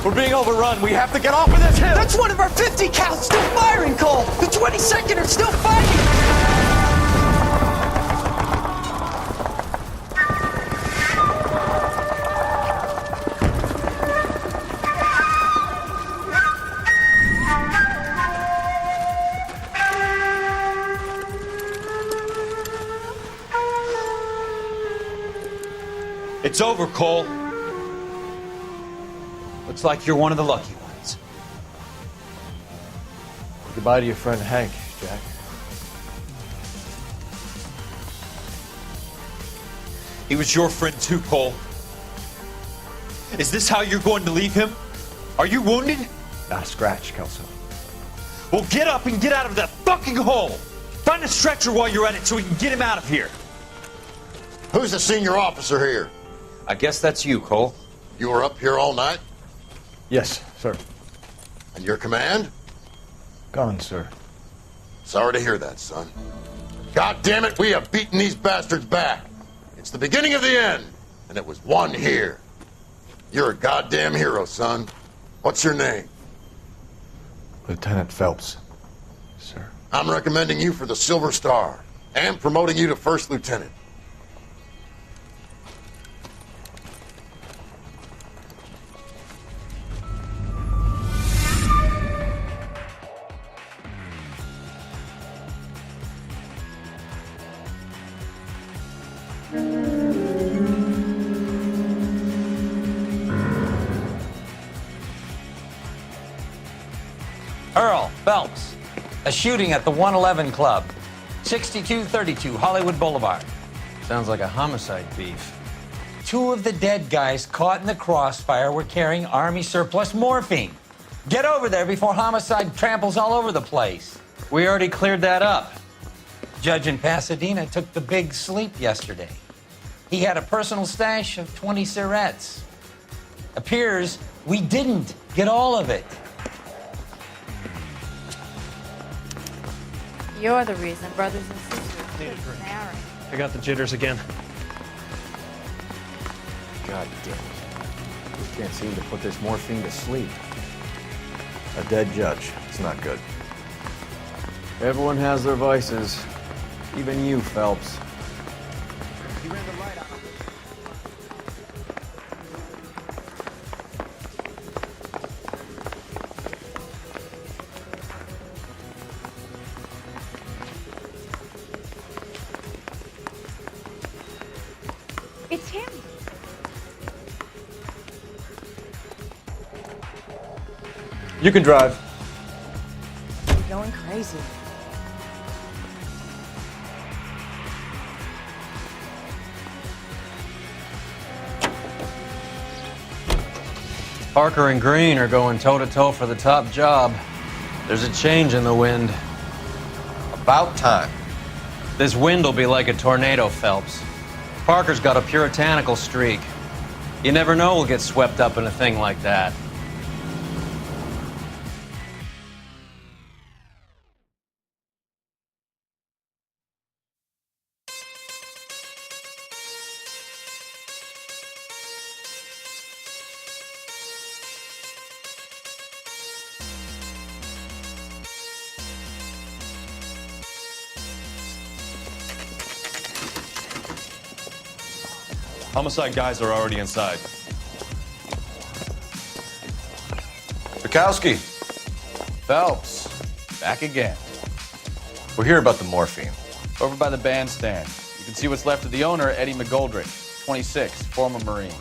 We're being overrun. We have to get off of this hill. That's one of our 50 cows still firing, Cole. The 22nd are still fighting. It's over, Cole. Looks like you're one of the lucky ones. Goodbye to your friend Hank, Jack. He was your friend too, Cole. Is this how you're going to leave him? Are you wounded? Not a scratch, Kelso. Well, get up and get out of that fucking hole. Find a stretcher while you're at it so we can get him out of here. Who's the senior officer here? I guess that's you, Cole. You were up here all night? Yes, sir. And your command? Gone, sir. Sorry to hear that, son. God damn it, we have beaten these bastards back. It's the beginning of the end, and it was one here. You're a goddamn hero, son. What's your name? Lieutenant Phelps, sir. I'm recommending you for the Silver Star and promoting you to First Lieutenant. Earl Phelps, a shooting at the 111 Club, 6232 Hollywood Boulevard. Sounds like a homicide beef. Two of the dead guys caught in the crossfire were carrying Army surplus morphine. Get over there before homicide tramples all over the place. We already cleared that up. Judge in Pasadena took the big sleep yesterday. He had a personal stash of 20 cigarettes. Appears we didn't get all of it. You're the reason brothers and sisters couldn't marry. I got the jitters again. God damn it. We can't seem to put this morphine to sleep. A dead judge. It's not good. Everyone has their vices. Even you, Phelps. It's him. You can drive. You're going crazy. Parker and Green are going toe-to-toe for the top job. There's a change in the wind. About time. This wind will be like a tornado, Phelps. Parker's got a puritanical streak. You never know we'll get swept up in a thing like that. Homicide guys are already inside. Bukowski, Phelps, back again. we're here about the morphine. Over by the bandstand. You can see what's left of the owner, Eddie McGoldrick, 26, former Marine.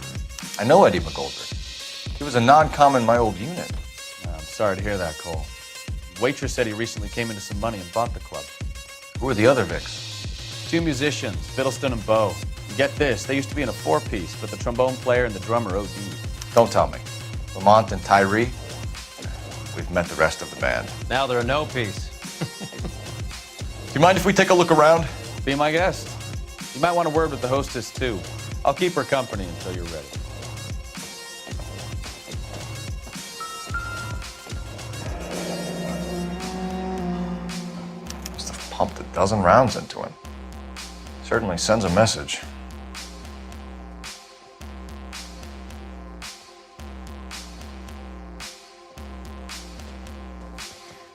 I know Eddie McGoldrick. He was a non-com in my old unit. I'm sorry to hear that, Cole. Waitress said he recently came into some money and bought the club. Who are the other Vics? Two musicians, Fiddleston and Bo. Get this, they used to be in a four-piece, but the trombone player and the drummer OD'd. Don't tell me. Lamont and Tyree? We've met the rest of the band. Now they're a no-piece. Do you mind if we take a look around? Be my guest. You might want a word with the hostess, too. I'll keep her company until you're ready. Must have pumped a dozen rounds into him. Certainly sends a message.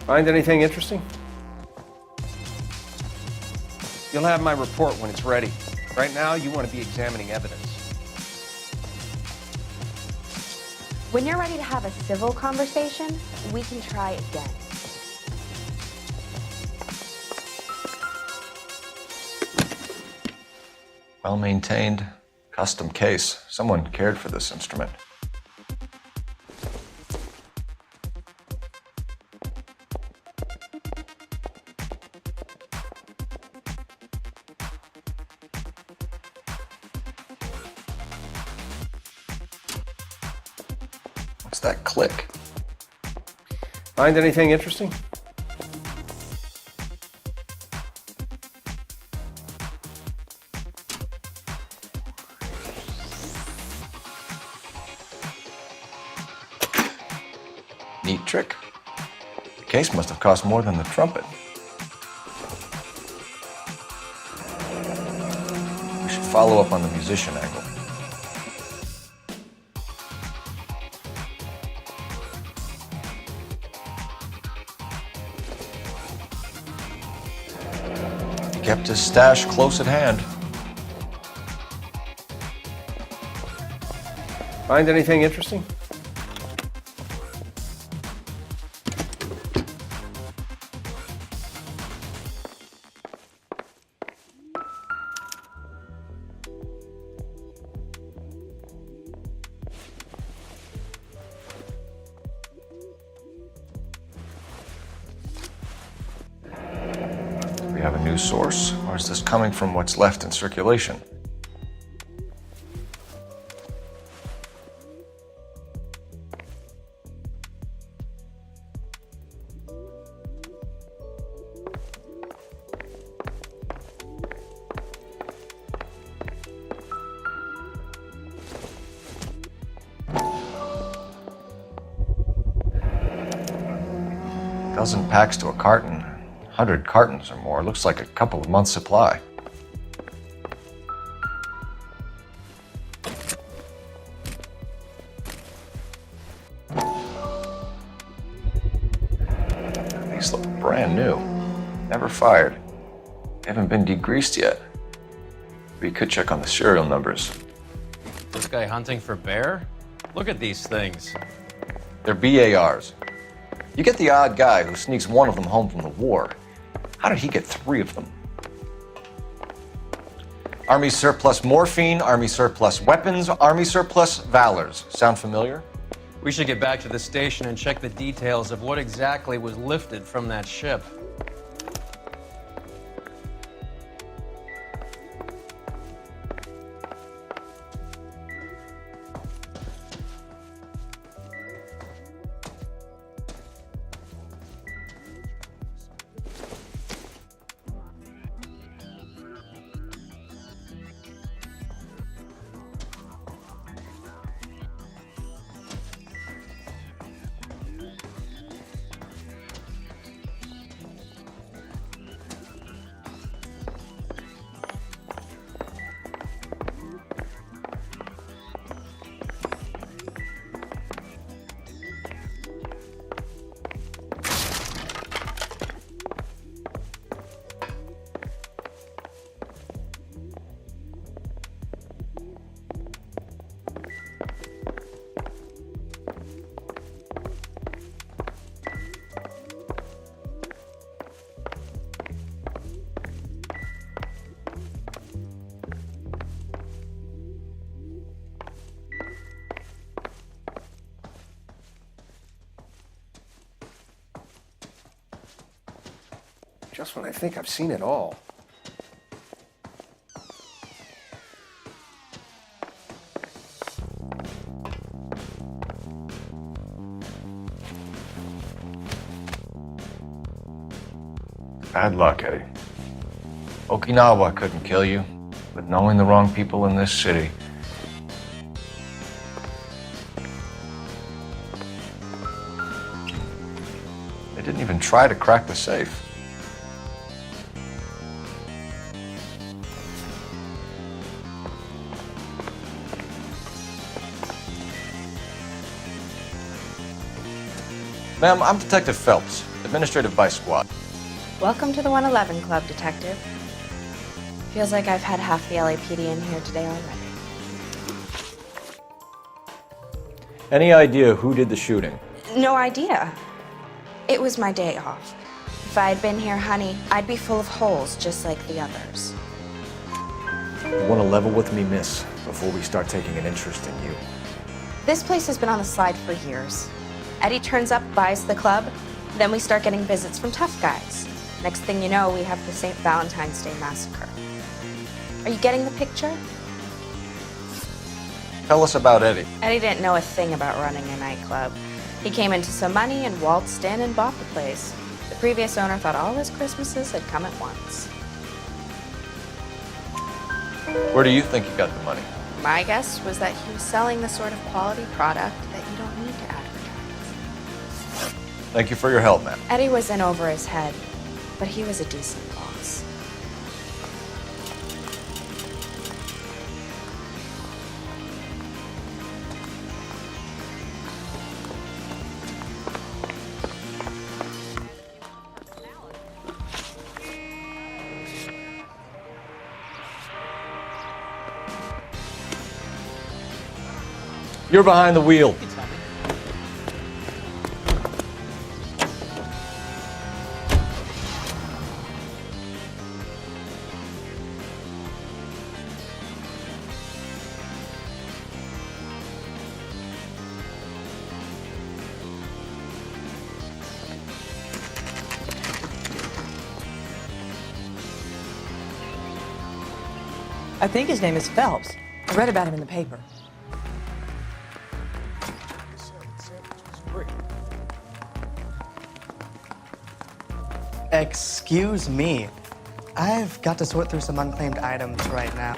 Find anything interesting? You'll have my report when it's ready. Right now, you want to be examining evidence. When you're ready to have a civil conversation, we can try again. Well-maintained, custom case. Someone cared for this instrument. What's that click? Find anything interesting? Neat trick. The case must have cost more than the trumpet. We should follow up on the musician angle. He kept his stash close at hand. Find anything interesting? Do we have a new source, or is this coming from what's left in circulation? Dozen packs to a carton. 100 cartons or more. Looks like a couple of months' supply. These look brand new. Never fired. They haven't been degreased yet. We could check on the serial numbers. This guy hunting for bear? Look at these things. They're BARs. You get the odd guy who sneaks one of them home from the war. How did he get 3 of them? Army surplus morphine, Army surplus weapons, Army surplus valors. Sound familiar? We should get back to the station and check the details of what exactly was lifted from that ship. Just when I think I've seen it all. Bad luck, Eddie. Okinawa couldn't kill you, but knowing the wrong people in this city. They didn't even try to crack the safe. Ma'am, I'm Detective Phelps. Administrative Vice Squad. Welcome to the 111 Club, Detective. Feels like I've had half the LAPD in here today already. Any idea who did the shooting? No idea. It was my day off. If I had been here, honey, I'd be full of holes just like the others. You want to level with me, miss, before we start taking an interest in you. This place has been on the slide for years. Eddie turns up, buys the club, then we start getting visits from tough guys. Next thing you know, we have the St. Valentine's Day massacre. Are you getting the picture? Tell us about Eddie. Eddie didn't know a thing about running a nightclub. He came into some money and waltzed in and bought the place. The previous owner thought all his Christmases had come at once. Where do you think he got the money? My guess was that he was selling the sort of quality product that you don't need to advertise. Thank you for your help, man. Eddie was in over his head, but he was a decent boss. You're behind the wheel. I think his name is Phelps. I read about him in the paper. Excuse me. I've got to sort through some unclaimed items right now.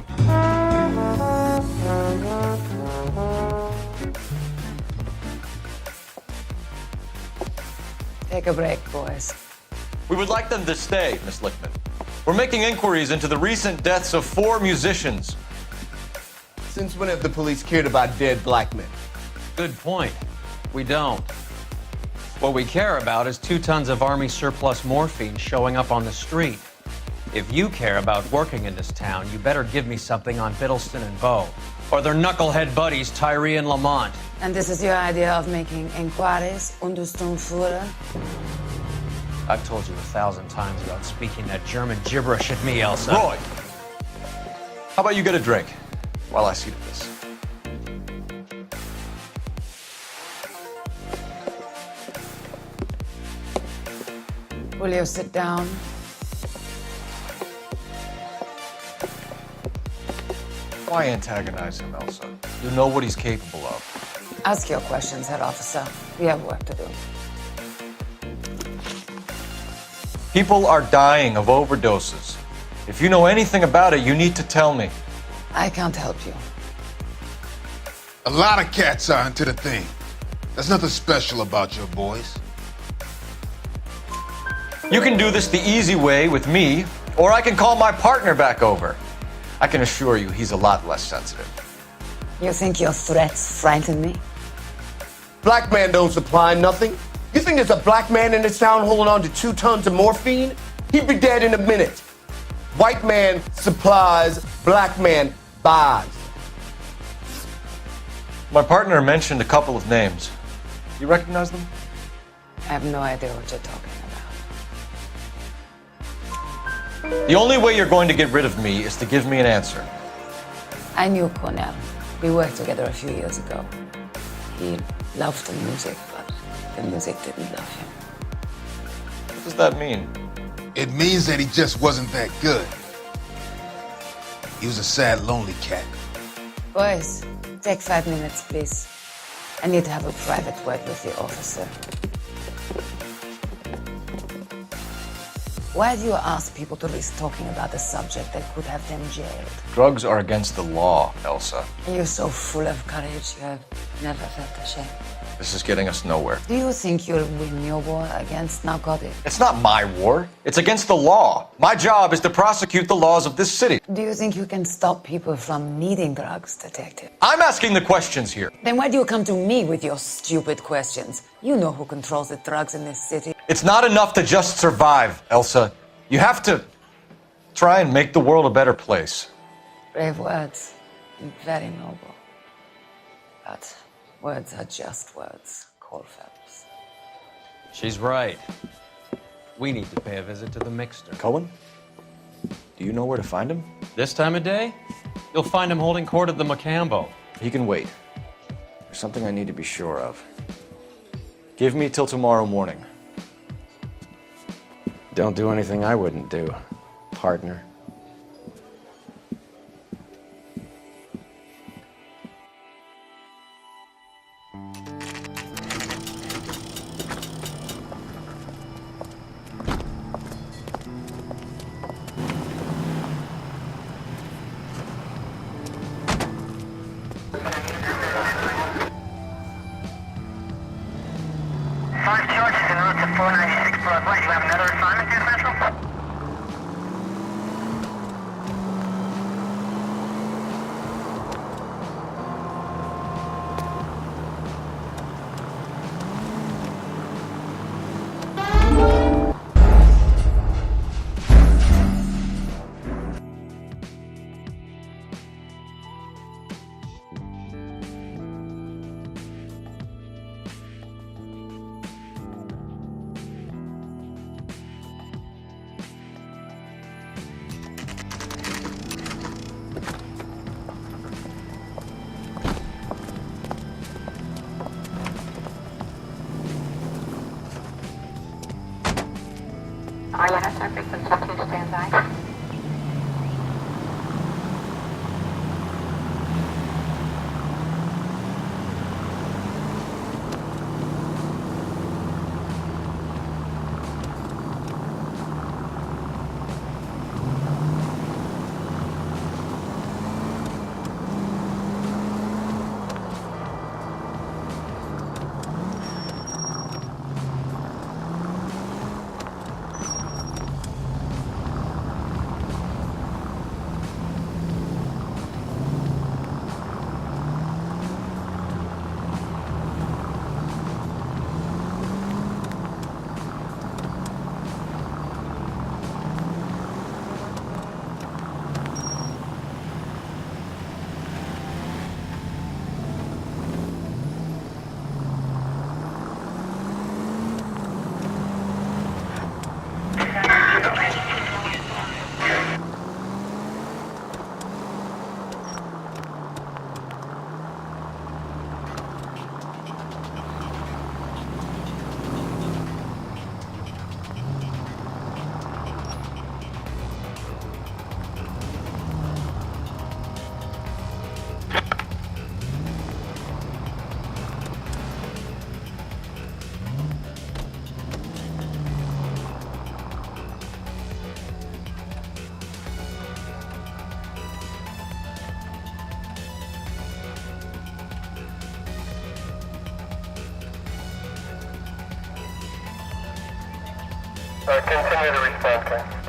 Take a break, boys. We would like them to stay, Miss Lichtman. We're making inquiries into the recent deaths of 4 musicians. Since when have the police cared about dead black men? Good point. We don't. What we care about is 2 tons of Army surplus morphine showing up on the street. If you care about working in this town, you better give me something on Biddleston and Bow, or their knucklehead buddies Tyree and Lamont. And this is your idea of making inquiries, Untersturmführer? I've told you 1,000 times about speaking that German gibberish at me, Elsa. Roy! How about you get a drink while I see to this? Will you sit down? Why antagonize him, Elsa? You know what he's capable of. Ask your questions, head officer. We have work to do. People are dying of overdoses. If you know anything about it, you need to tell me. I can't help you. A lot of cats are into the thing. There's nothing special about your boys. You can do this the easy way with me, or I can call my partner back over. I can assure you he's a lot less sensitive. You think your threats frighten me? Black man don't supply nothing. You think there's a black man in this town holding on to 2 tons of morphine? He'd be dead in a minute. White man supplies, black man buys. My partner mentioned a couple of names. You recognize them? I have no idea what you're talking about. The only way you're going to get rid of me is to give me an answer. I knew Cornell. We worked together a few years ago. He loved the music, but the music didn't love him. What does that mean? It means that he just wasn't that good. He was a sad, lonely cat. Boys, take 5 minutes, please. I need to have a private word with the officer. Why do you ask people to risk talking about a subject that could have them jailed? Drugs are against the law, Elsa. You're so full of courage, you have never felt ashamed. This is getting us nowhere. Do you think you'll win your war against narcotics? It's not my war. It's against the law. My job is to prosecute the laws of this city. Do you think you can stop people from needing drugs, detective? I'm asking the questions here. Then why do you come to me with your stupid questions? You know who controls the drugs in this city. It's not enough to just survive, Elsa. You have to try and make the world a better place. Brave words. Very noble. But words are just words, Cole Phelps. She's right. We need to pay a visit to the Mixter. Cohen? Do you know where to find him? This time of day, you'll find him holding court at the Macambo. He can wait. There's something I need to be sure of. Give me till tomorrow morning. Don't do anything I wouldn't do, partner. Continue to respond, okay?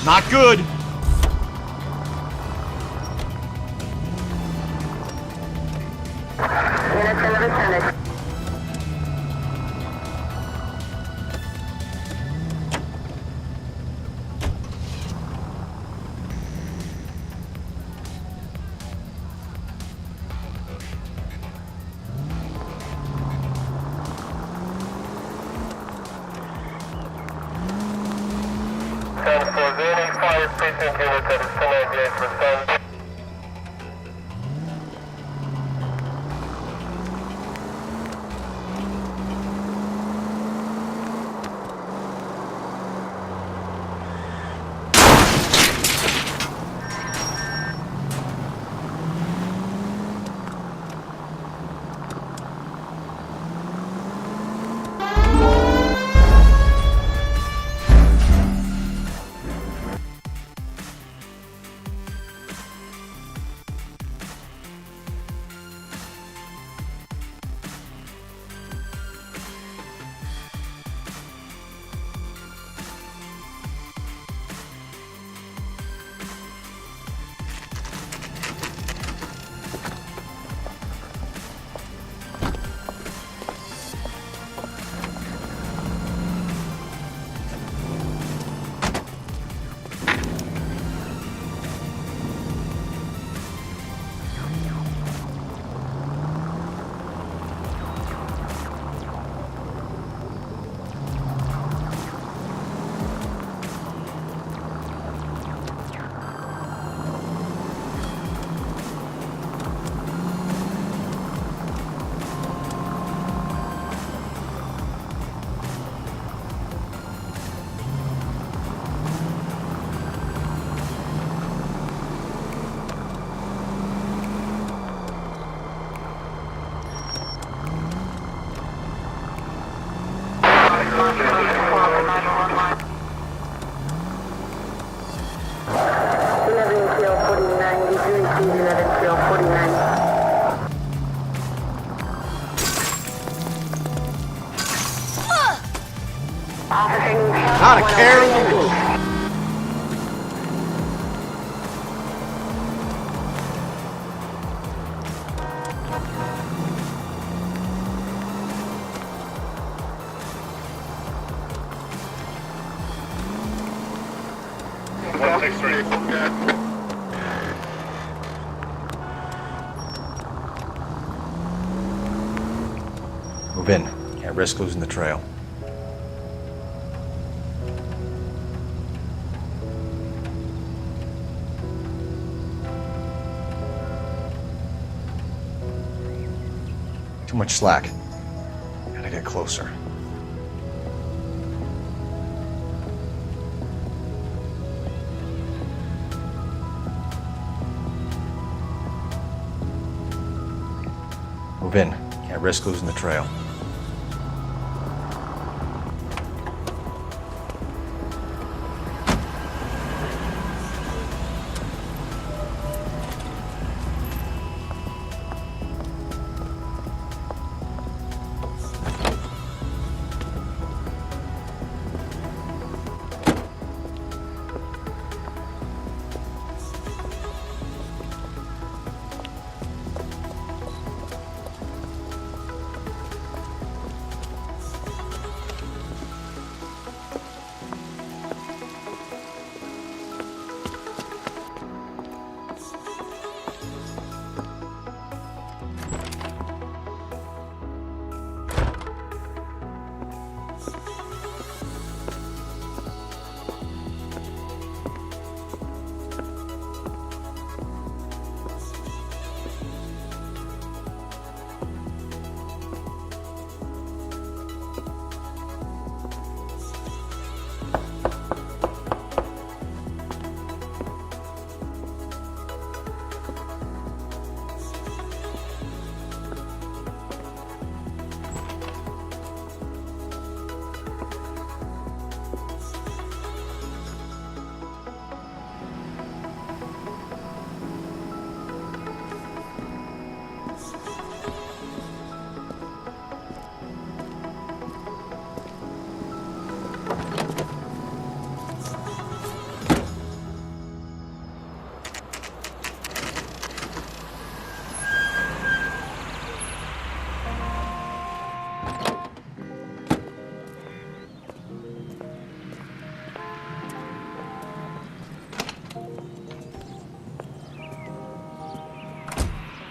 Not good. Units in the vicinity. Fire precinct units at 1098 respond. Not a care in the world. Move in. Can't risk losing the trail. Too much slack. Gotta get closer. Move in. Can't risk losing the trail.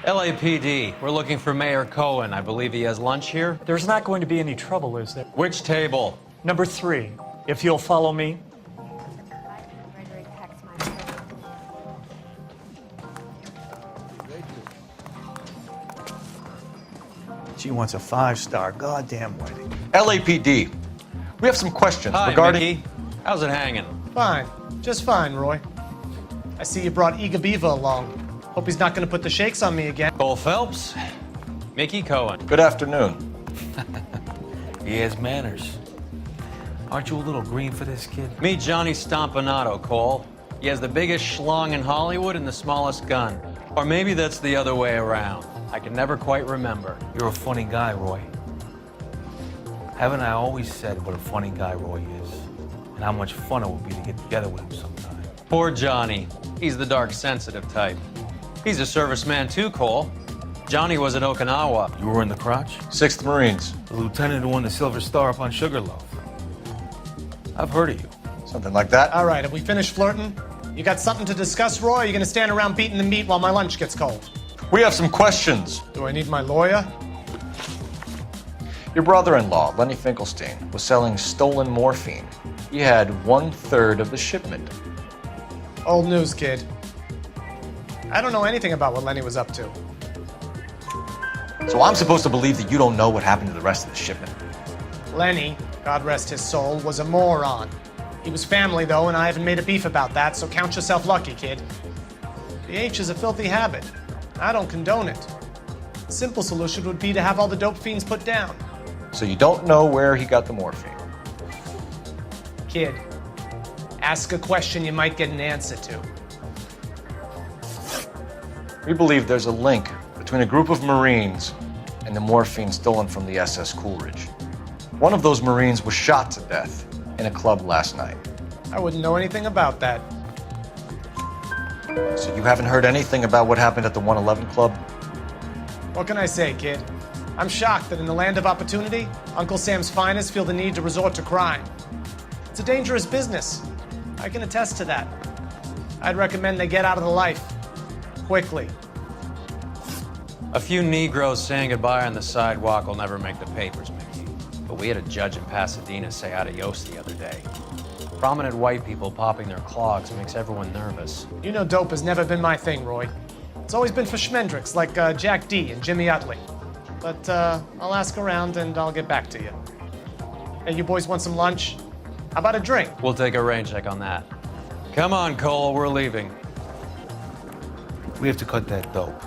LAPD, we're looking for Mayor Cohen. I believe he has lunch here. There's not going to be any trouble, is there? Which table? Number 3, if you'll follow me. She wants a 5-star goddamn wedding. LAPD, we have some questions Hi, regarding... Mickey. How's it hanging? Fine. Just fine, Roy. I see you brought Iga Beaver along. Hope he's not going to put the shakes on me again. Cole Phelps, Mickey Cohen. Good afternoon. He has manners. Aren't you a little green for this kid? Meet Johnny Stompanato, Cole. He has the biggest schlong in Hollywood and the smallest gun. Or maybe that's the other way around. I can never quite remember. You're a funny guy, Roy. Haven't I always said what a funny guy Roy is? And how much fun it would be to get together with him sometime. Poor Johnny. He's the dark, sensitive type. He's a serviceman too, Cole. Johnny was in Okinawa. You were in the crotch? 6th Marines. The lieutenant who won the Silver Star up on Sugarloaf. I've heard of you. Something like that. All right, have we finished flirting? You got something to discuss, Roy? Or are you going to stand around beating the meat while my lunch gets cold? We have some questions. Do I need my lawyer? Your brother-in-law, Lenny Finkelstein, was selling stolen morphine. He had 1/3 of the shipment. Old news, kid. I don't know anything about what Lenny was up to. So I'm supposed to believe that you don't know what happened to the rest of the shipment? Lenny, God rest his soul, was a moron. He was family, though, and I haven't made a beef about that, so count yourself lucky, kid. The H is a filthy habit. I don't condone it. The simple solution would be to have all the dope fiends put down. So you don't know where he got the morphine? Kid, ask a question you might get an answer to. We believe there's a link between a group of Marines and the morphine stolen from the SS Coolidge. One of those Marines was shot to death in a club last night. I wouldn't know anything about that. So you haven't heard anything about what happened at the 111 Club? What can I say, kid? I'm shocked that in the land of opportunity, Uncle Sam's finest feel the need to resort to crime. It's a dangerous business. I can attest to that. I'd recommend they get out of the life. Quickly. A few Negroes saying goodbye on the sidewalk will never make the papers, Mickey. But we had a judge in Pasadena say adios the other day. Prominent white people popping their clogs makes everyone nervous. You know dope has never been my thing, Roy. It's always been for schmendricks like Jack D and Jimmy Utley. But I'll ask around and I'll get back to you. Hey, you boys want some lunch? How about a drink? We'll take a rain check on that. Come on, Cole, we're leaving. We have to cut that dope.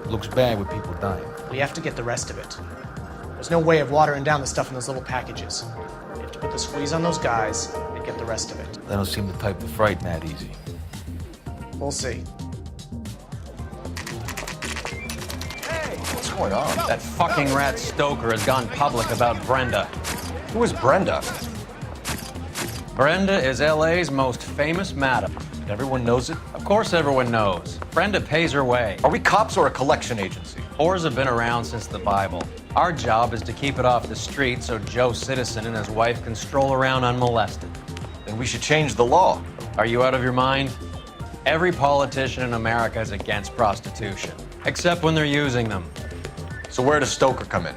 It looks bad with people dying. We have to get the rest of it. There's no way of watering down the stuff in those little packages. We have to put the squeeze on those guys and get the rest of it. They don't seem the type to frighten that easy. We'll see. What's going on? That fucking rat Stoker has gone public about Brenda. Who is Brenda? Brenda is LA's most famous madam. Everyone knows it? Of course everyone knows. Brenda pays her way. Are we cops or a collection agency? Whores have been around since the Bible. Our job is to keep it off the street so Joe Citizen and his wife can stroll around unmolested. Then we should change the law. Are you out of your mind? Every politician in America is against prostitution, except when they're using them. So where does Stoker come in?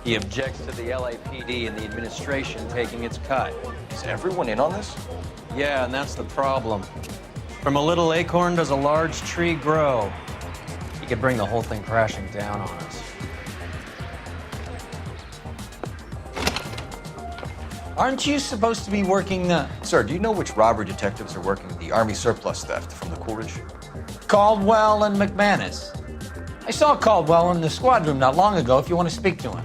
He objects to the LAPD and the administration taking its cut. Is everyone in on this? Yeah, and that's the problem. From a little acorn does a large tree grow. He could bring the whole thing crashing down on us. Aren't you supposed to be working the... Sir, do you know which robbery detectives are working the Army surplus theft from the Coolidge? Caldwell and McManus. I saw Caldwell in the squad room not long ago if you want to speak to him.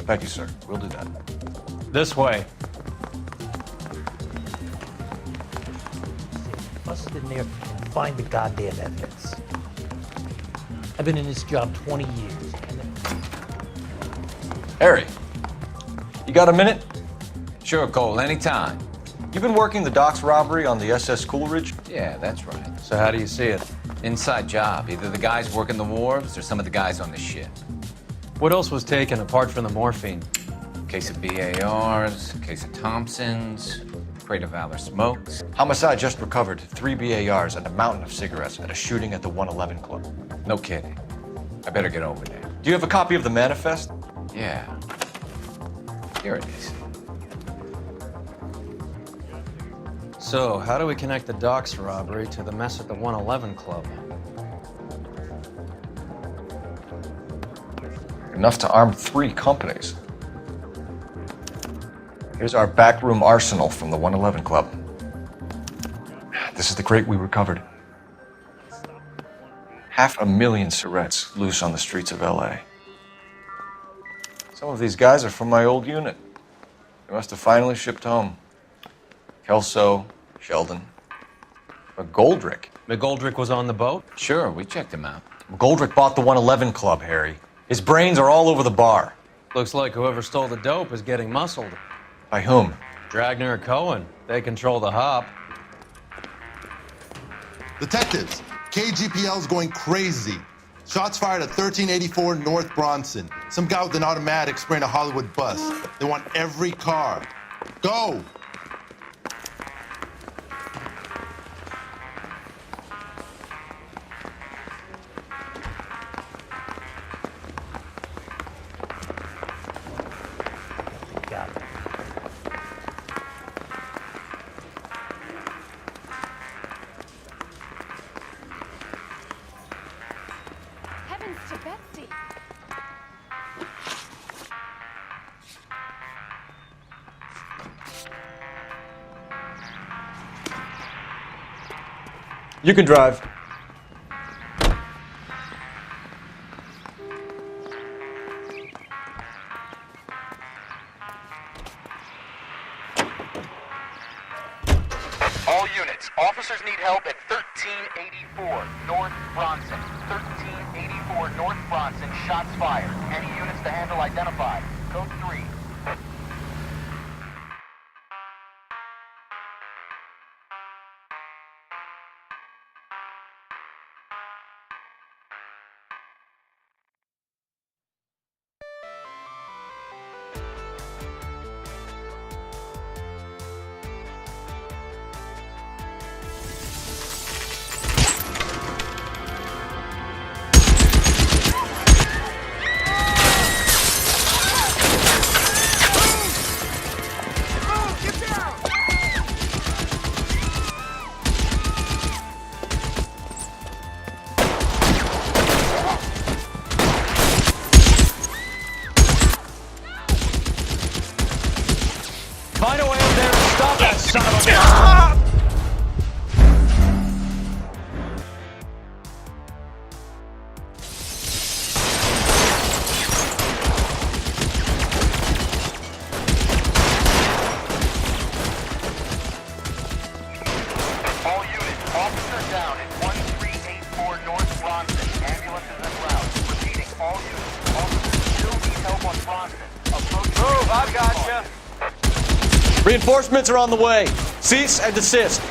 Thank you, sir. We'll do that. This way. Bust in there and find the goddamn evidence. I've been in this job 20 years. Harry, you got a minute? Sure, Cole, anytime. You've been working the docks robbery on the SS Coolidge? Yeah, that's right. So how do you see it? Inside job. Either the guys working the wharves or some of the guys on the ship. What else was taken apart from the morphine? Case of BARs, case of Thompsons, crate of Valor smokes. Homicide just recovered 3 BARs and a mountain of cigarettes at a shooting at the 111 Club. No kidding. I better get over there. Do you have a copy of the manifest? Yeah. Here it is. So, how do we connect the docks robbery to the mess at the 111 Club? Enough to arm 3 companies. Here's our backroom arsenal from the 111 Club. This is the crate we recovered. 500,000 cigarettes loose on the streets of LA. Some of these guys are from my old unit. They must have finally shipped home. Kelso, Sheldon, McGoldrick. McGoldrick was on the boat? Sure, we checked him out. McGoldrick bought the 111 Club, Harry. His brains are all over the bar. Looks like whoever stole the dope is getting muscled. By whom? Dragner or Cohen. They control the hop. Detectives, KGPL's going crazy. Shots fired at 1384 North Bronson. Some guy with an automatic spraying a Hollywood bus. They want every car. Go! Got it. Heavens to Betsy. You can drive. All units, officers need help at 1384 North Bronson. 1384 North Bronson, shots fired. Any units to handle identified. Code 3. Find a way up there and stop that son of a gun! All units, officer down at 1384 North Bronson. Ambulance is en route. Repeating, all units, officers still need help on Bronson. Approach. Move, I've got you. Reinforcements are on the way. Cease and desist.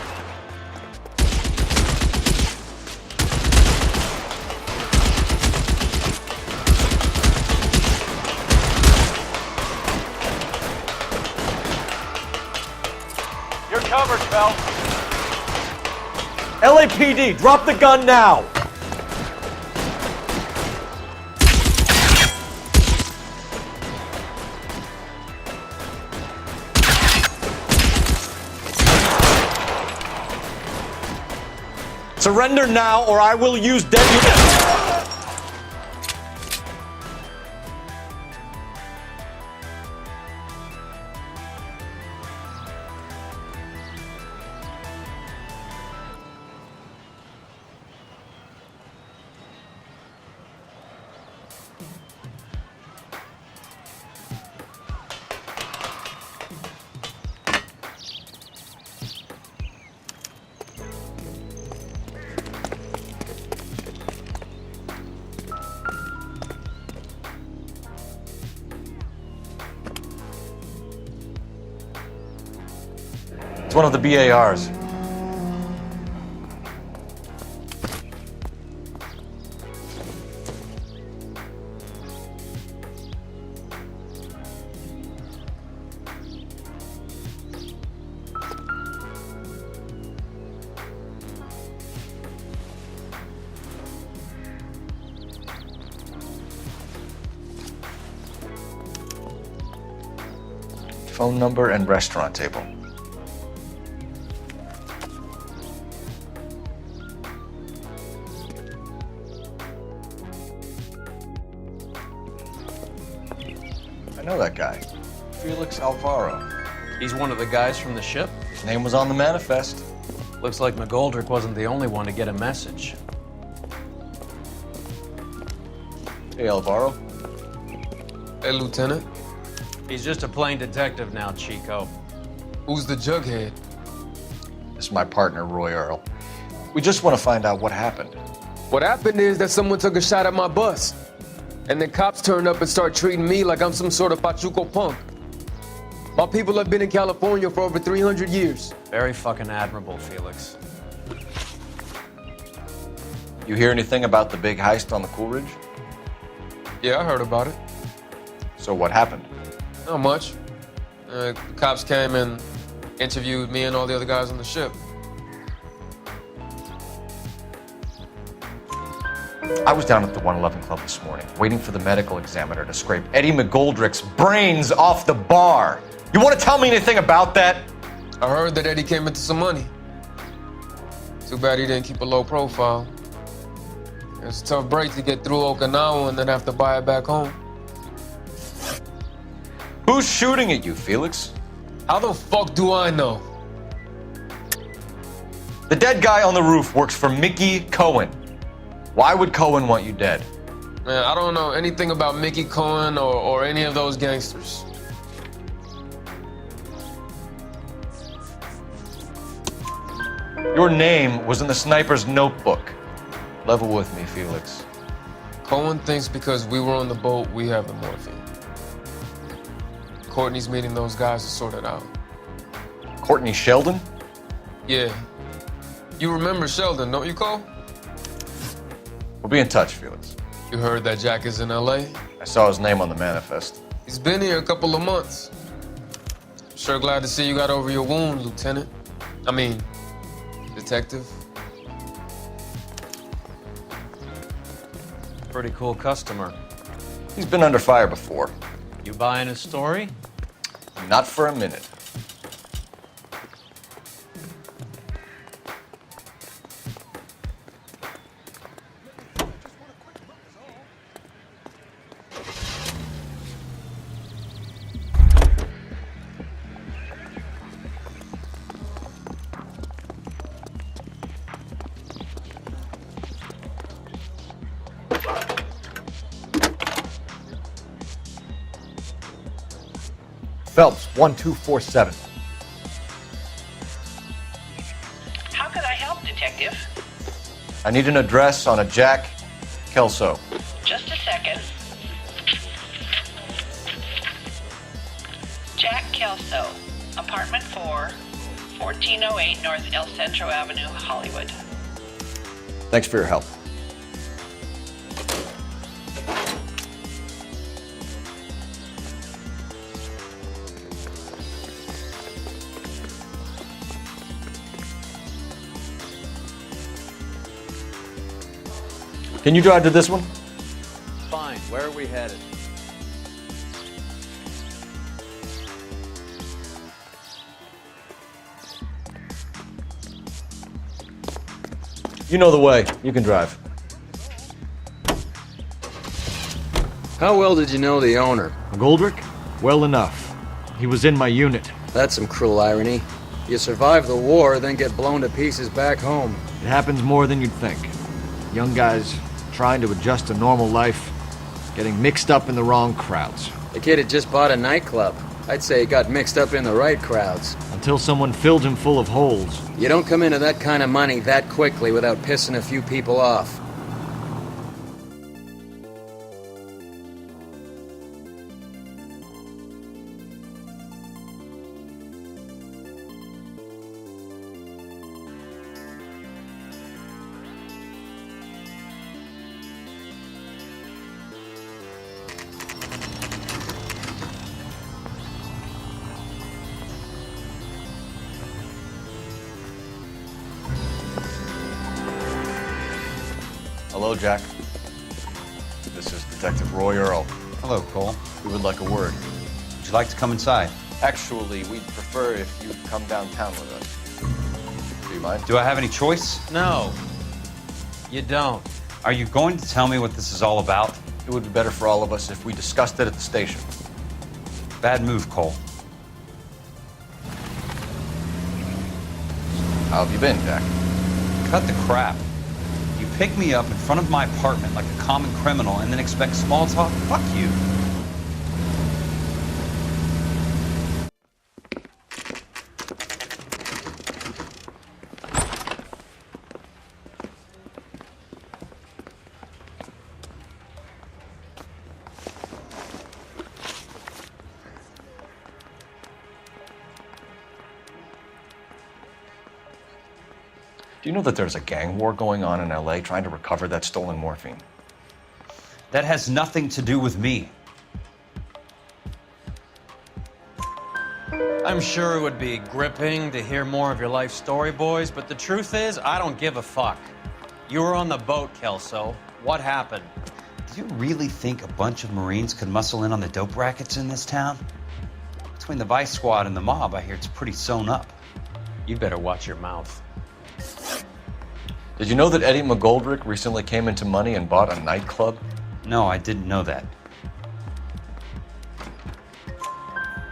You're covered, Phil. LAPD, drop the gun now. Surrender now, or I will use deadly. It's one of the BARs. Phone number and restaurant table. I know that guy. Felix Alvaro. He's one of the guys from the ship? His name was on the manifest. Looks like McGoldrick wasn't the only one to get a message. Hey, Alvaro. Hey, Lieutenant. He's just a plain detective now, Chico. Who's the jughead? This is my partner, Roy Earl. We just want to find out what happened. What happened is that someone took a shot at my bus. And then cops turned up and start treating me like I'm some sort of Pachuco punk. My people have been in California for over 300 years. Very fucking admirable, Felix. You hear anything about the big heist on the Coolidge? Yeah, I heard about it. So what happened? Not much. The cops came and interviewed me and all the other guys on the ship. I was down at the 111 Club this morning, waiting for the medical examiner to scrape Eddie McGoldrick's brains off the bar. You want to tell me anything about that? I heard that Eddie came into some money. Too bad he didn't keep a low profile. It's a tough break to get through Okinawa and then have to buy it back home. Who's shooting at you, Felix? How the fuck do I know? The dead guy on the roof works for Mickey Cohen. Why would Cohen want you dead? Man, I don't know anything about Mickey Cohen or any of those gangsters. Your name was in the sniper's notebook. Level with me, Felix. Cohen thinks because we were on the boat, we have the morphine. Courtney's meeting those guys to sort it out. Courtney Sheldon? Yeah. You remember Sheldon, don't you, Cole? We'll be in touch, Felix. You heard that Jack is in LA? I saw his name on the manifest. He's been here a couple of months. Sure glad to see you got over your wound, Lieutenant. I mean, Detective. Pretty cool customer. He's been under fire before. You buying his story? Not for a minute. Phelps, 1247. How can I help, Detective? I need an address on a Jack Kelso. Just a second. Jack Kelso, apartment 4, 1408 North El Centro Avenue, Hollywood. Thanks for your help. Can you drive to this one? Fine. Where are we headed? You know the way. You can drive. How well did you know the owner? McGoldrick? Well enough. He was in my unit. That's some cruel irony. You survive the war, then get blown to pieces back home. It happens more than you'd think. Young guys trying to adjust to normal life, getting mixed up in the wrong crowds. The kid had just bought a nightclub. I'd say he got mixed up in the right crowds. Until someone filled him full of holes. You don't come into that kind of money that quickly without pissing a few people off. Hello, Jack. This is Detective Roy Earl. Hello, Cole. We would like a word. Would you like to come inside? Actually, we'd prefer if you come downtown with us. Do you mind? Do I have any choice? No, you don't. Are you going to tell me what this is all about? It would be better for all of us if we discussed it at the station. Bad move, Cole. How have you been, Jack? Cut the crap. You pick me up in front of my apartment like a common criminal and then expect small talk? Fuck you. Do you know that there's a gang war going on in LA trying to recover that stolen morphine? That has nothing to do with me. I'm sure it would be gripping to hear more of your life story, boys, but the truth is, I don't give a fuck. You were on the boat, Kelso. What happened? Do you really think a bunch of Marines could muscle in on the dope rackets in this town? Between the Vice Squad and the mob, I hear it's pretty sewn up. You better watch your mouth. Did you know that Eddie McGoldrick recently came into money and bought a nightclub? No, I didn't know that.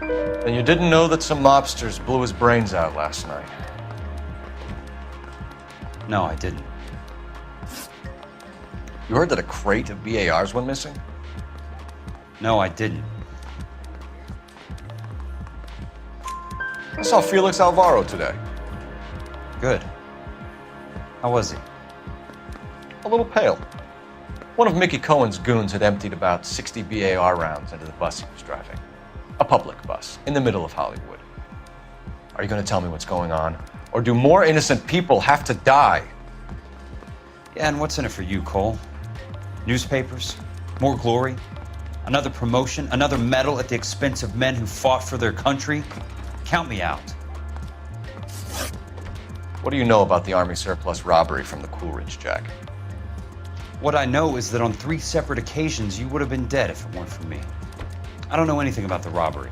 And you didn't know that some mobsters blew his brains out last night? No, I didn't. You heard that a crate of BARs went missing? No, I didn't. I saw Felix Alvaro today. Good. How was he? A little pale. One of Mickey Cohen's goons had emptied about 60 BAR rounds into the bus he was driving. A public bus in the middle of Hollywood. Are you going to tell me what's going on? Or do more innocent people have to die? Yeah, and what's in it for you, Cole? Newspapers? More glory? Another promotion? Another medal at the expense of men who fought for their country? Count me out. What do you know about the Army surplus robbery from the Coolidge, Jack? What I know is that on 3 separate occasions, you would have been dead if it weren't for me. I don't know anything about the robbery.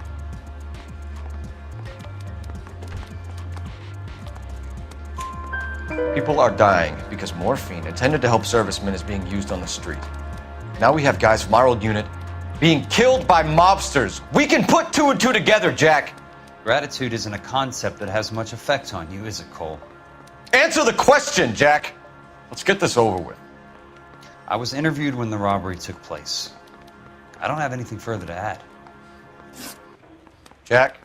People are dying because morphine intended to help servicemen is being used on the street. Now we have guys from our old unit being killed by mobsters. We can put 2 and 2 together, Jack. Gratitude isn't a concept that has much effect on you, is it, Cole? Answer the question, Jack. Let's get this over with. I was interviewed when the robbery took place. I don't have anything further to add. Jack,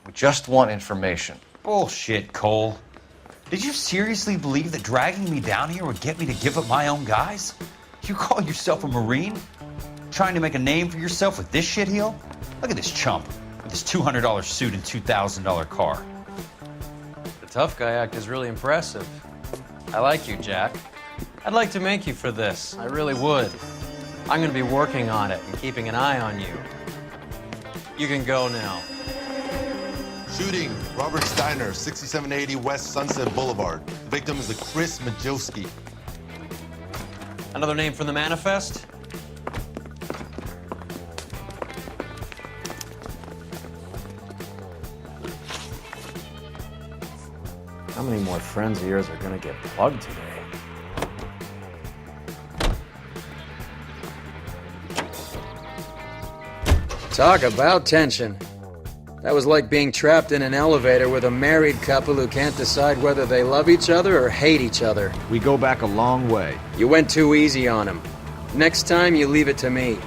we just want information. Bullshit, Cole. Did you seriously believe that dragging me down here would get me to give up my own guys? You call yourself a Marine? Trying to make a name for yourself with this shitheel? Look at this chump with his $200 suit and $2,000 car. The tough guy act is really impressive. I like you, Jack. I'd like to make you for this. I really would. I'm going to be working on it and keeping an eye on you. You can go now. Shooting, Robert Steiner, 6780 West Sunset Boulevard. The victim is a Chris Majowski. Another name from the manifest? How many more friends of yours are gonna get plugged today? Talk about tension. That was like being trapped in an elevator with a married couple who can't decide whether they love each other or hate each other. We go back a long way. You went too easy on him. Next time, you leave it to me.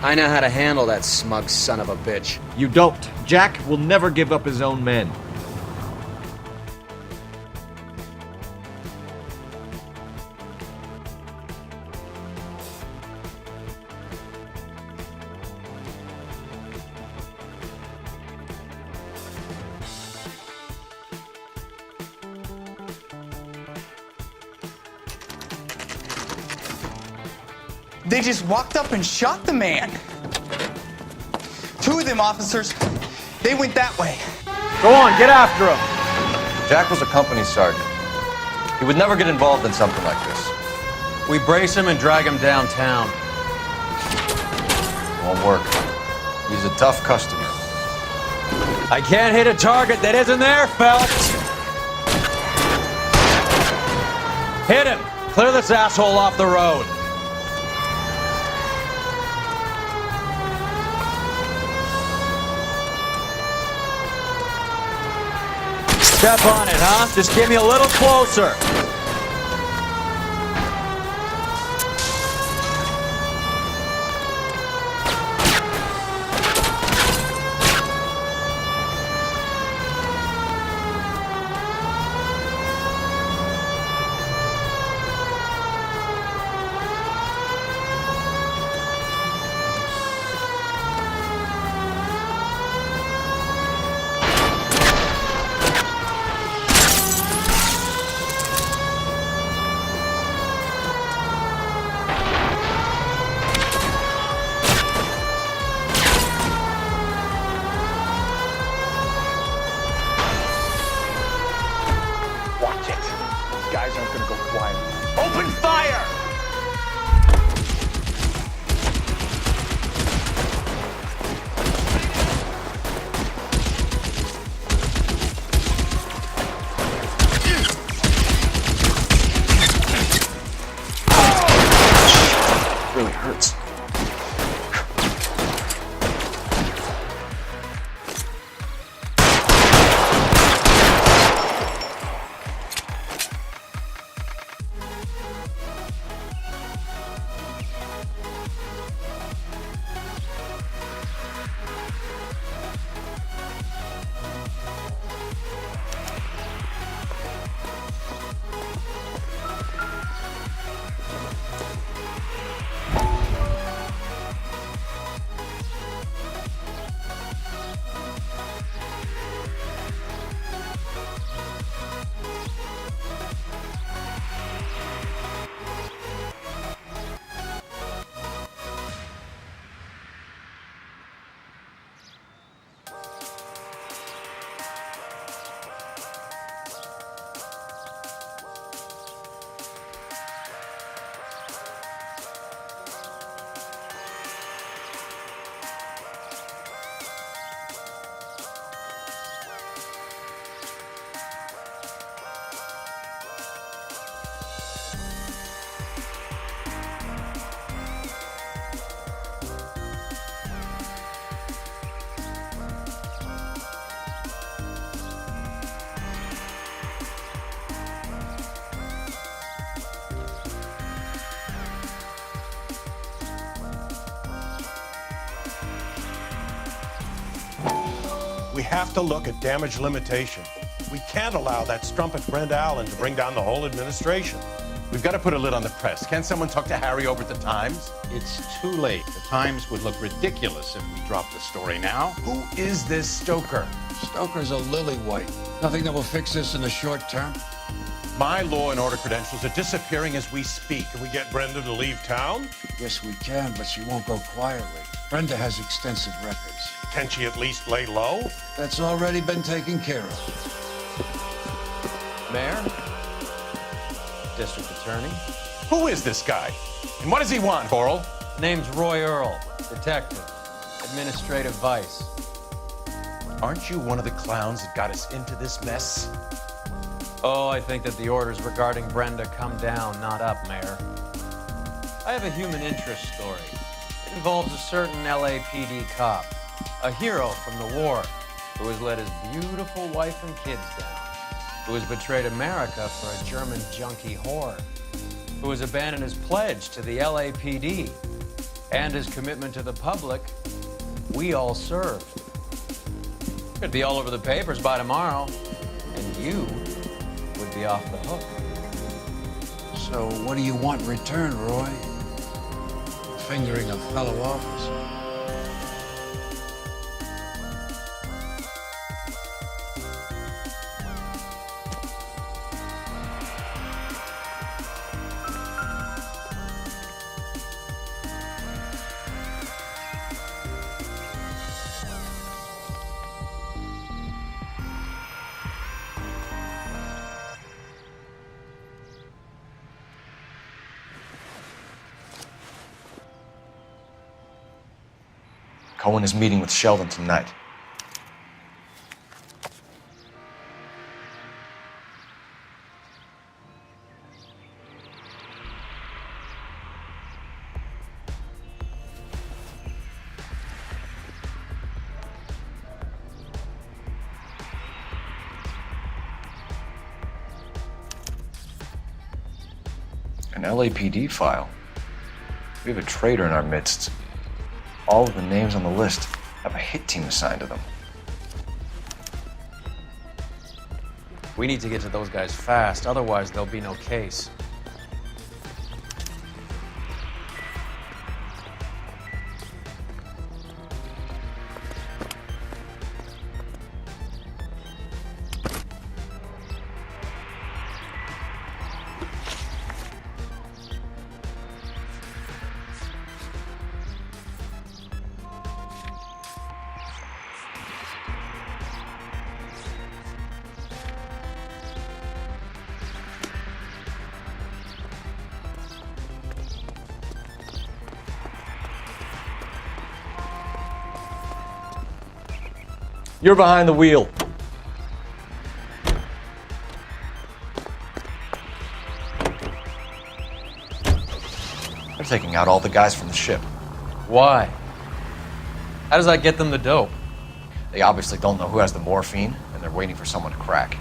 I know how to handle that smug son of a bitch. You don't. Jack will never give up his own men. They just walked up and shot the man. 2 of them, officers. They went that way. Go on, get after him. Jack was a company sergeant. He would never get involved in something like this. We brace him and drag him downtown. Won't work. He's a tough customer. I can't hit a target that isn't there, Phelps. Hit him. Clear this asshole off the road. Step on it, huh? Just get me a little closer. We have to look at damage limitation. We can't allow that strumpet Brenda Allen to bring down the whole administration. We've got to put a lid on the press. Can't someone talk to Harry over at the Times? It's too late. The Times would look ridiculous if we dropped the story now. Who is this Stoker? Stoker's a lily-white. Nothing that will fix this in the short term. My law and order credentials are disappearing as we speak. Can we get Brenda to leave town? Yes, we can, but she won't go quietly. Brenda has extensive records. Can she at least lay low? That's already been taken care of. Mayor? District Attorney? Who is this guy? And what does he want, Horal? Name's Roy Earl, detective, administrative vice. Aren't you one of the clowns that got us into this mess? Oh, I think that the orders regarding Brenda come down, not up, Mayor. I have a human interest story. It involves a certain LAPD cop, a hero from the war, who has let his beautiful wife and kids down, who has betrayed America for a German junkie whore, who has abandoned his pledge to the LAPD and his commitment to the public we all served. Could be all over the papers by tomorrow, and you would be off the hook. So what do you want in return, Roy? Fingering a fellow officer. Cohen is meeting with Sheldon tonight. An LAPD file. We have a traitor in our midst. All of the names on the list have a hit team assigned to them. We need to get to those guys fast, otherwise there'll be no case. You're behind the wheel. They're taking out all the guys from the ship. Why? How does that get them the dope? They obviously don't know who has the morphine, and they're waiting for someone to crack.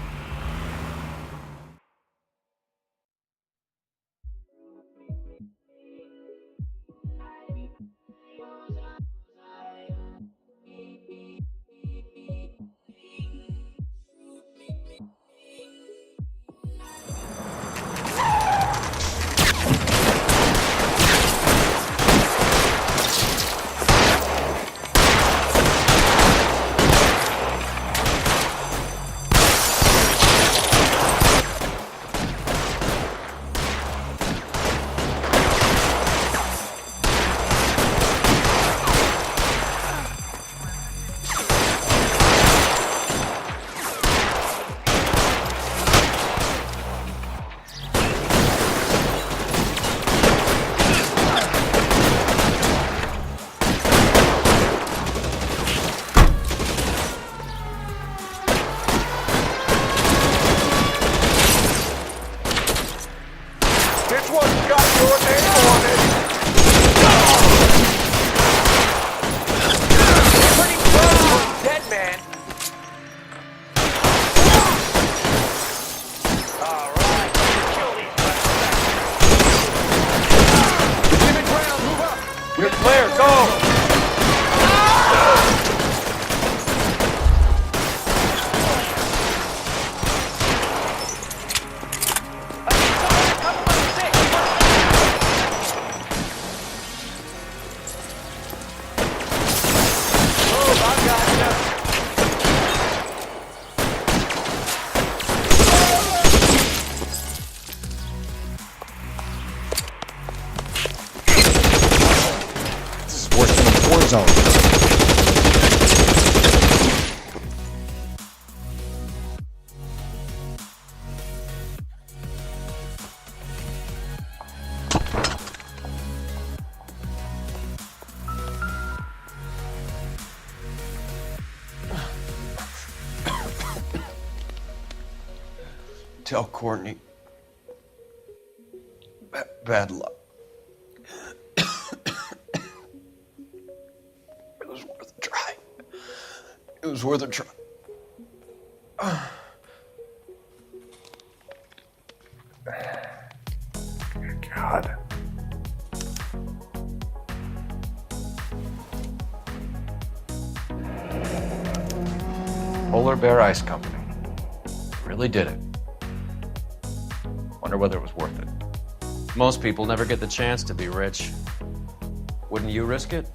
Tell Courtney. Bad luck. It was worth a try. It was worth a try. God. Polar Bear Ice Company. Really did it. Wonder whether it was worth it. Most people never get the chance to be rich. Wouldn't you risk it?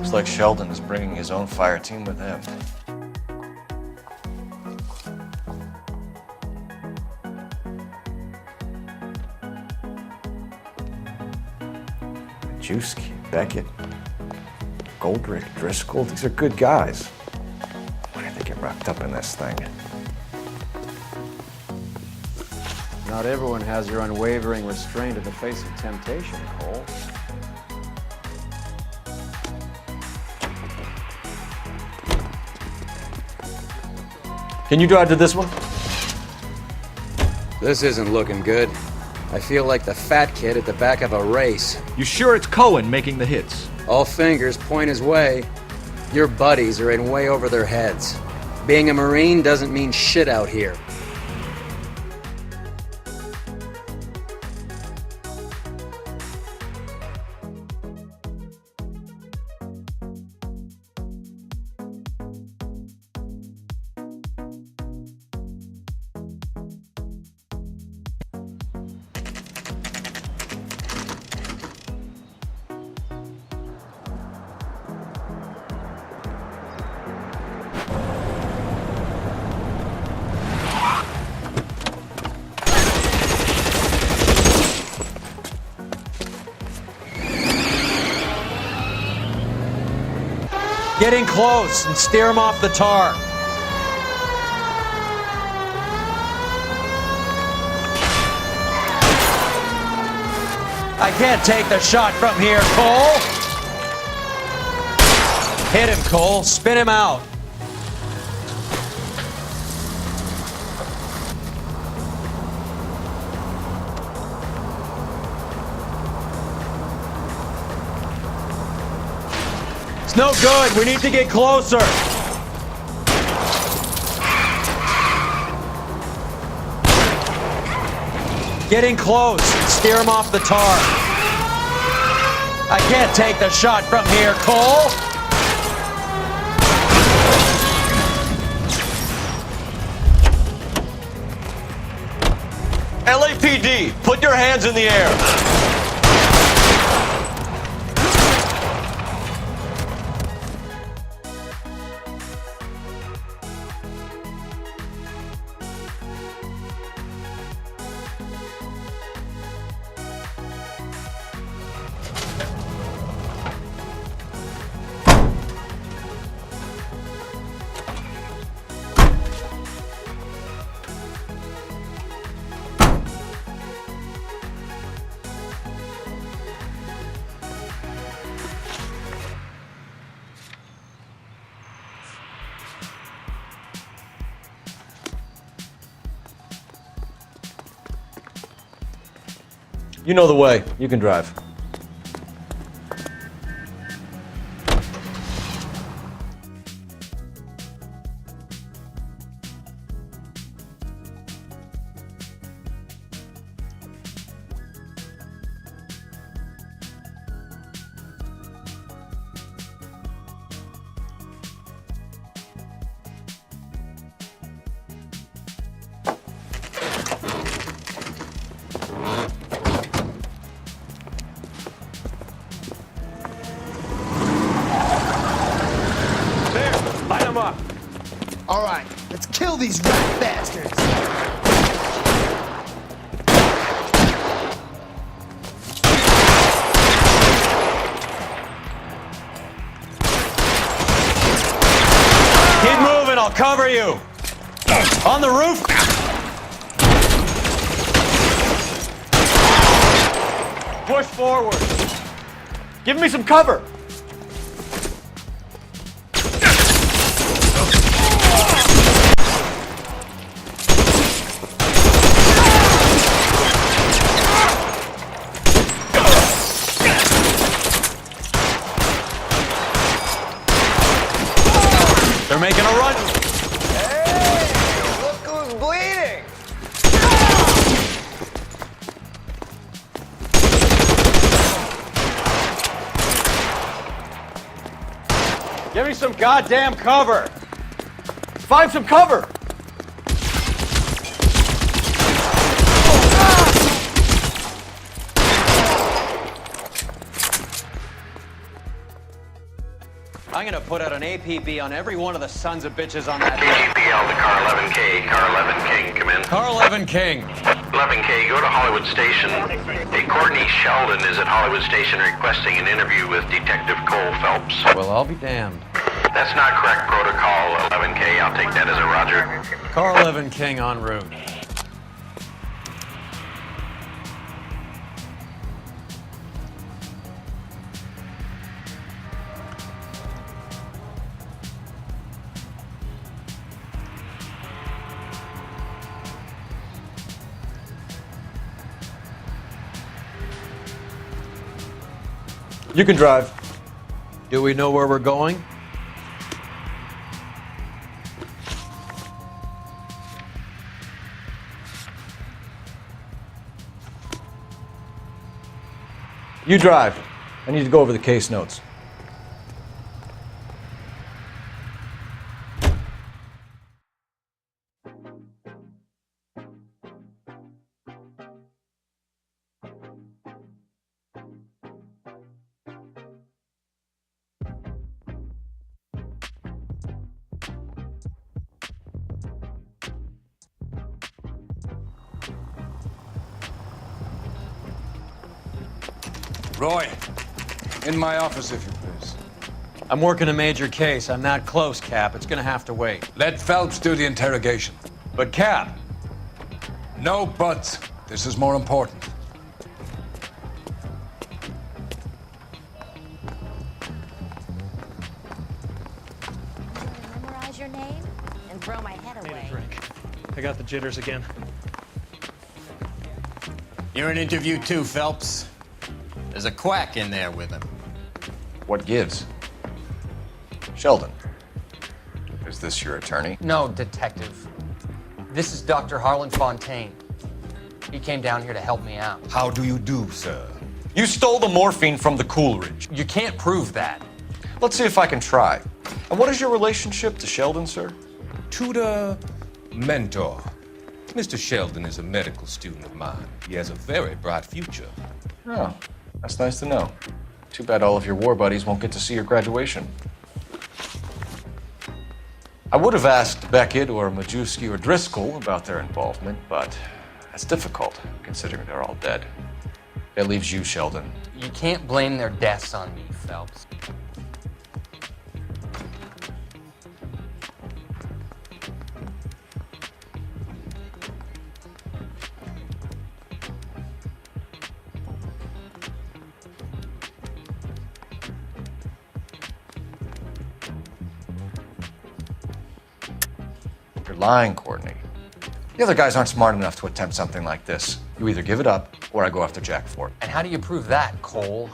Looks like Sheldon is bringing his own fire team with him. Majewski, Beckett, Goldrick, Driscoll. These are good guys. Why did they get wrapped up in this thing? Not everyone has your unwavering restraint in the face of temptation, Cole. Can you drive to this one? This isn't looking good. I feel like the fat kid at the back of a race. You sure it's Cohen making the hits? All fingers point his way. Your buddies are in way over their heads. Being a Marine doesn't mean shit out here. Get in close and steer him off the tar. I can't take the shot from here, Cole. Hit him, Cole. Spin him out. It's no good. We need to get closer. Get in close and steer him off the tar. I can't take the shot from here, Cole. LAPD, put your hands in the air. You know the way. You can drive. All right, let's kill these rat bastards. Keep moving, I'll cover you. On the roof. Push forward. Give me some cover. They're making a run. Hey, look who's bleeding. Give me some goddamn cover. Find some cover. I'm gonna put out an APB on every one of the sons of bitches on that. KGPL to Car 11K. Car 11 King, come in. Car 11 King. 11K, go to Hollywood Station. Hey, Courtney Sheldon is at Hollywood Station requesting an interview with Detective Cole Phelps. Well, I'll be damned. That's not correct protocol, 11K. I'll take that as a roger. Car 11 King en route. You can drive. Do we know where we're going? You drive. I need to go over the case notes. Roy, in my office, if you please. I'm working a major case. I'm not close, Cap. It's gonna have to wait. Let Phelps do the interrogation. But, Cap. No buts. This is more important. Memorize your name and throw my head away. Drink. I got the jitters again. You're in interview too, Phelps. There's a quack in there with him. What gives? Sheldon, is this your attorney? No, detective. This is Dr. Harlan Fontaine. He came down here to help me out. How do you do, sir? You stole the morphine from the Coolidge. You can't prove that. Let's see if I can try. And what is your relationship to Sheldon, sir? Tutor, mentor. Mr. Sheldon is a medical student of mine. He has a very bright future. Oh, that's nice to know. Too bad all of your war buddies won't get to see your graduation. I would have asked Beckett or Majewski or Driscoll about their involvement, but that's difficult, considering they're all dead. That leaves you, Sheldon. You can't blame their deaths on me, Phelps. You're lying, Courtney. The other guys aren't smart enough to attempt something like this. You either give it up, or I go after Jack for it. And how do you prove that, Cole?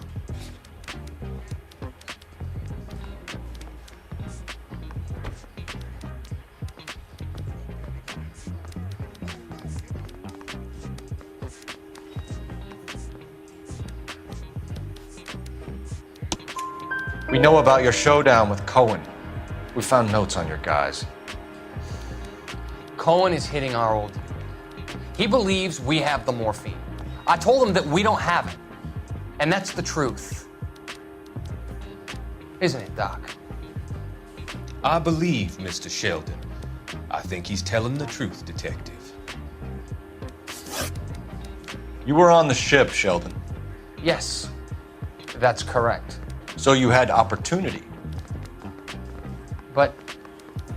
We know about your showdown with Cohen. We found notes on your guys. Cohen is hitting our old dude. He believes we have the morphine. I told him that we don't have it. And that's the truth. Isn't it, Doc? I believe Mr. Sheldon. I think he's telling the truth, Detective. You were on the ship, Sheldon. Yes, that's correct. So you had opportunity. But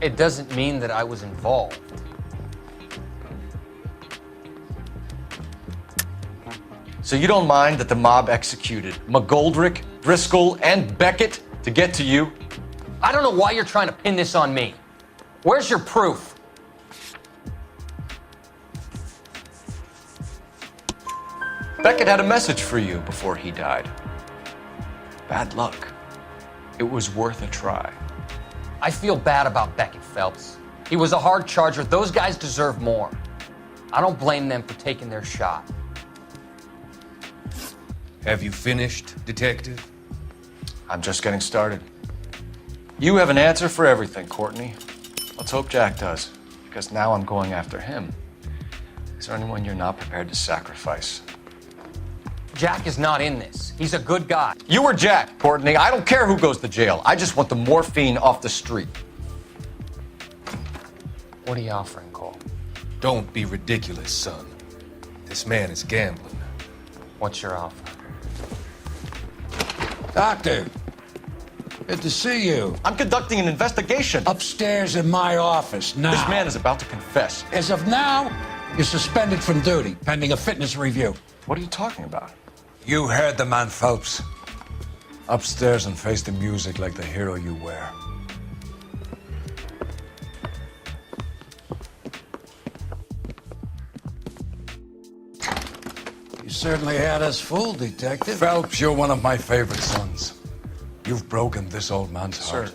it doesn't mean that I was involved. So you don't mind that the mob executed McGoldrick, Driscoll, and Beckett to get to you? I don't know why you're trying to pin this on me. Where's your proof? Beckett had a message for you before he died. Bad luck. It was worth a try. I feel bad about Beckett, Phelps. He was a hard charger. Those guys deserve more. I don't blame them for taking their shot. Have you finished, Detective? I'm just getting started. You have an answer for everything, Courtney. Let's hope Jack does, because now I'm going after him. Is there anyone you're not prepared to sacrifice? Jack is not in this. He's a good guy. You or Jack, Courtney. I don't care who goes to jail. I just want the morphine off the street. What are you offering, Cole? Don't be ridiculous, son. This man is gambling. What's your offer? Doctor, good to see you. I'm conducting an investigation. Upstairs in my office now. This man is about to confess. As of now, you're suspended from duty, pending a fitness review. What are you talking about? You heard the man, Phelps. Upstairs and face the music like the hero you were. You certainly had us fooled, Detective. Phelps, you're one of my favorite sons. You've broken this old man's heart. Sir,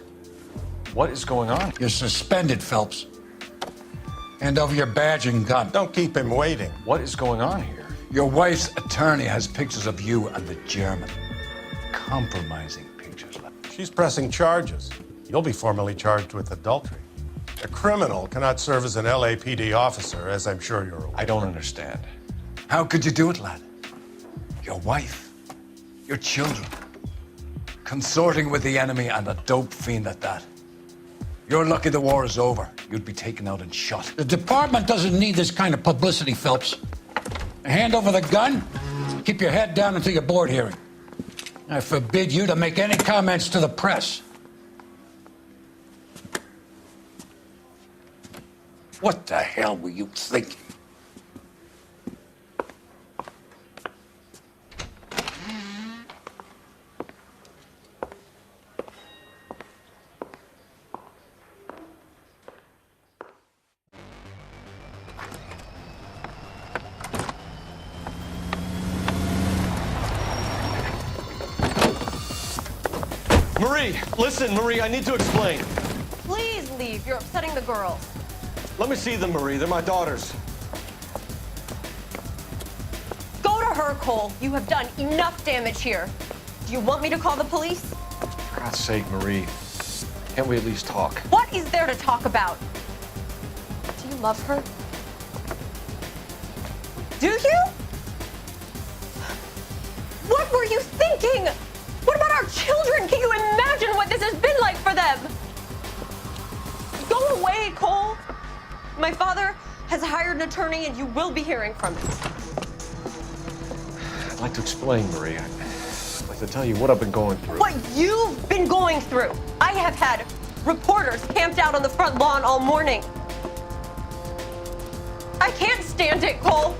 what is going on? You're suspended, Phelps. Hand over your badge and gun. Don't keep him waiting. What is going on here? Your wife's attorney has pictures of you and the German. Compromising pictures. She's pressing charges. You'll be formally charged with adultery. A criminal cannot serve as an LAPD officer, as I'm sure you're aware. I don't understand. How could you do it, lad? Your wife, your children, consorting with the enemy and a dope fiend at that. You're lucky the war is over. You'd be taken out and shot. The department doesn't need this kind of publicity, Phelps. Hand over the gun, keep your head down until your board hearing. I forbid you to make any comments to the press. What the hell were you thinking? Marie, listen, Marie, I need to explain. Please leave. You're upsetting the girls. Let me see them, Marie. They're my daughters. Go to her, Cole. You have done enough damage here. Do you want me to call the police? For God's sake, Marie, can't we at least talk? What is there to talk about? Do you love her? Do you? What were you thinking? What about our children? Can you imagine what this has been like for them? Go away, Cole. My father has hired an attorney and you will be hearing from him. I'd like to explain, Marie. I'd like to tell you what I've been going through. What you've been going through. I have had reporters camped out on the front lawn all morning. I can't stand it, Cole.